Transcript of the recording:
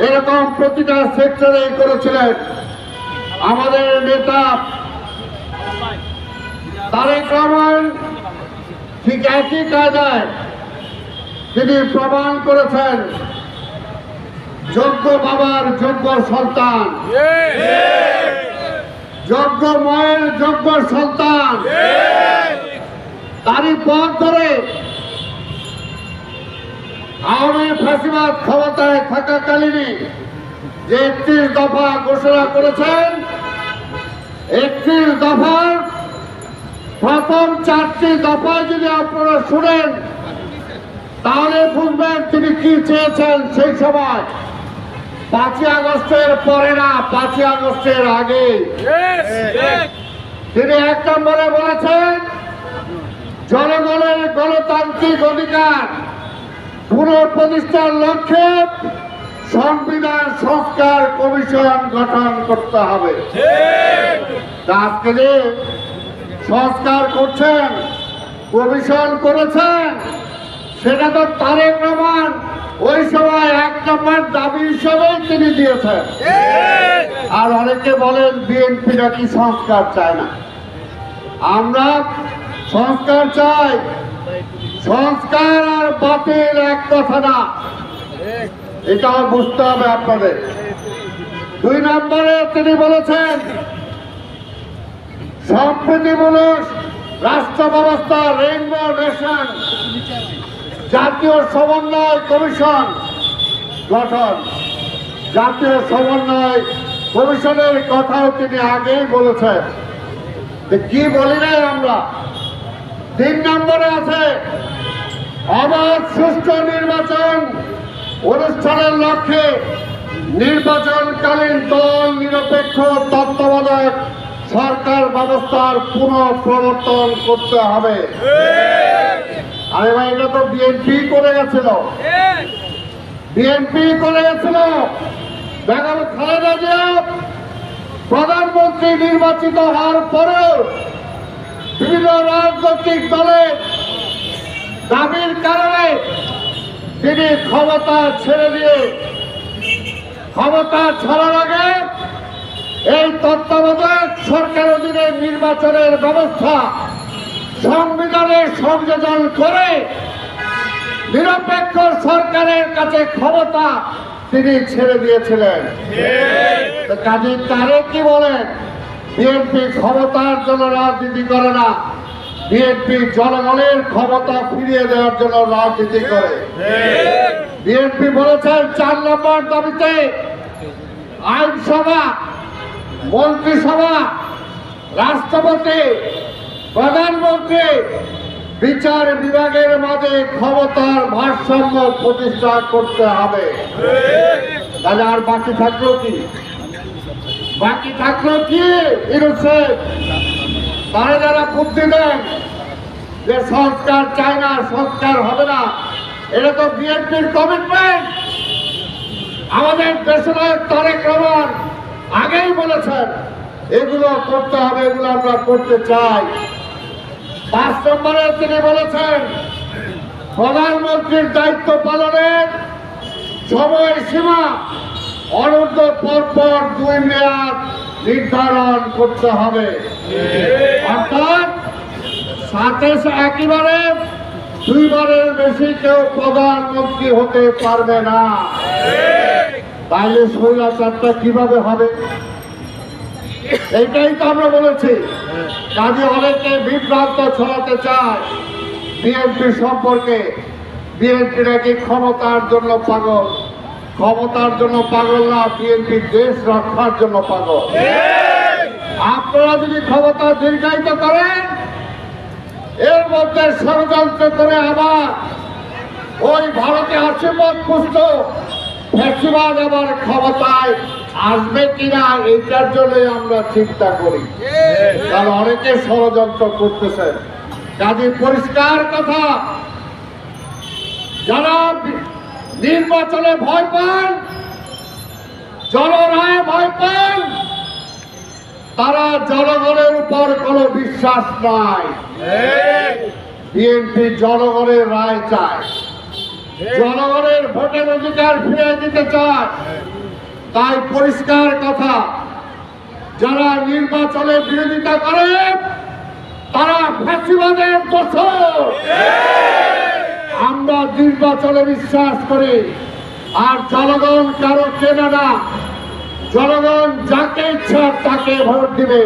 এরকম প্রতিটা সেক্টরে করেছিলেন। আমাদের নেতা তারেক রহমান ঠিক একই কায়দায় তিনি প্রমাণ করেছেন যোগ্য বাবার যোগ্য সন্তান, যোগ্য মায়ের যোগ্য সন্তান। তারই পথ ধরে আওয়ামী ফ্যাসিবাদ ক্ষমতায় থাকাকালীনই যে 31 দফা ঘোষণা করেছেন, 31 দফার প্রথম 4টি দফায় যদি আপনারা শুনেন তাহলে বুঝবেন তিনি কি চেয়েছেন। সেই সময় 5ই আগস্টের পরে না, 5ই আগস্টের আগে তিনি 1 নম্বরে বলেছেন জনগণের গণতান্ত্রিক অধিকার পুনঃপ্রতিষ্ঠার লক্ষ্যে সংবিধান সংস্কার কমিশন গঠন করতে হবে। আজকে যে সংস্কার করছেন, কমিশন করেছেন, সেটা তো তারেক রহমান ওই সময় 1 নম্বর দাবি হিসেবে তিনি দিয়েছেন। আর অনেকে বলেন বিএনপি নাকি সংস্কার চায় না। আমরা সংস্কার চাই। সংস্কার আর বাতিল এক কথা না, এটাও বুঝতে হবে আপনাদের। 2 নম্বরে তিনি বলেছেন সম্প্রীতিমূলক রাষ্ট্র ব্যবস্থা, রেইনবো নেশন, জাতীয় সমন্বয় কমিশন গঠন। জাতীয় সমন্বয় কমিশনের কথাও তিনি আগেই বলেছেন। কি বলি নাই আমরা। 3 নম্বরে আছে অবাধ সুষ্ঠু নির্বাচন অনুষ্ঠানের লক্ষ্যে নির্বাচনকালীন দল নিরপেক্ষ তত্ত্বাবধায়ক সরকার ব্যবস্থার পুনঃপ্রবর্তন করতে হবে। আরে ভাই, এটা তো বিএনপি করে গেছিল, বিএনপি করে গেছিল। বেগম খালেদা জিয়া প্রধানমন্ত্রী নির্বাচিত হওয়ার পরেও বিভিন্ন রাজনৈতিক দলের দাবির কারণে তিনি ক্ষমতা ছেড়ে দিয়ে, ক্ষমতা ছাড়ার আগে এই তত্ত্বাবধায়ক সরকার অধীনে নির্বাচনের ব্যবস্থা সংবিধানে সংযোজন করে নিরপেক্ষ সরকারের কাছে ক্ষমতা তিনি ছেড়ে দিয়েছিলেন। কাজী তারেক কি বলেন? বিএনপি ক্ষমতার জন্য রাজনীতি করে না, বিএনপি জনগণের ক্ষমতা ফিরিয়ে দেওয়ার জন্য রাজনীতি করে। বিএনপি বলেছেন 4 নম্বর দাবিতে আইনসভা, মন্ত্রিসভা, রাষ্ট্রপতি, প্রধানমন্ত্রী, বিচার বিভাগের মাঝে ক্ষমতার ভারসাম্য প্রতিষ্ঠা করতে হবে। তাহলে আর বাকি থাকলো কি? বাকি থাকলো কি? তারা যারা বুদ্ধি দেন যে সংস্কার চাই না, সংস্কার হবে না, এটা তো বিএনপির কমিটমেন্ট। আমাদের দেশনায়ক তারেক রহমান আগেই বলেছেন এগুলো করতে হবে, এগুলো আমরা করতে চাই। 5 নম্বরে তিনি বলেছেন প্রধানমন্ত্রীর দায়িত্ব পালনের সময়সীমা অনূর্ধ্ব পরপর 2 মেয়াদ নির্ধারণ করতে হবে। অর্থাৎ সাথে একেবারে 2 বারের বেশি কেউ প্রধানমন্ত্রী হতে পারবে না। তাইলে স্বৈরাচারটা কিভাবে হবে? এইটাই তো আমরা বলেছি। কাজে অনেকে বিভ্রান্ত ছড়াতে চায় বিএনপি সম্পর্কে। বিএনপি নাকি ক্ষমতার জন্য পাগল। ক্ষমতার জন্য পাগল না, বিএনপি দেশ রক্ষার জন্য পাগল। আপনারা যদি ক্ষমতা দীর্ঘায়িত করেন, এর মধ্যে ষড়যন্ত্র করে আবার ওই ভারতে আশীর্বাদ পুষ্ট ফ্যাসিবাদ আবার ক্ষমতায় আসবে কিনা, এইটার জন্যই আমরা চিন্তা করি। কারণ অনেকে ষড়যন্ত্র করতেছেন। কাজে পরিষ্কার কথা, যারা নির্বাচনে ভয় পান, জনরায়ে ভয় পান, তারা জনগণের উপর কোনো বিশ্বাস নাই। বিএনপি জনগণের রায় চায়, জনগণের ভোটের অধিকার ফিরিয়ে দিতে চায়। তাই পরিষ্কার কথা, যারা নির্বাচনের বিরোধিতা করে তারা ফ্যাসিবাদের দোষর। আমরা নির্বাচনে বিশ্বাস করি, আর জনগণ কারো চেনে না। জনগণ যাকে ইচ্ছা তাকে ভোট দিবে।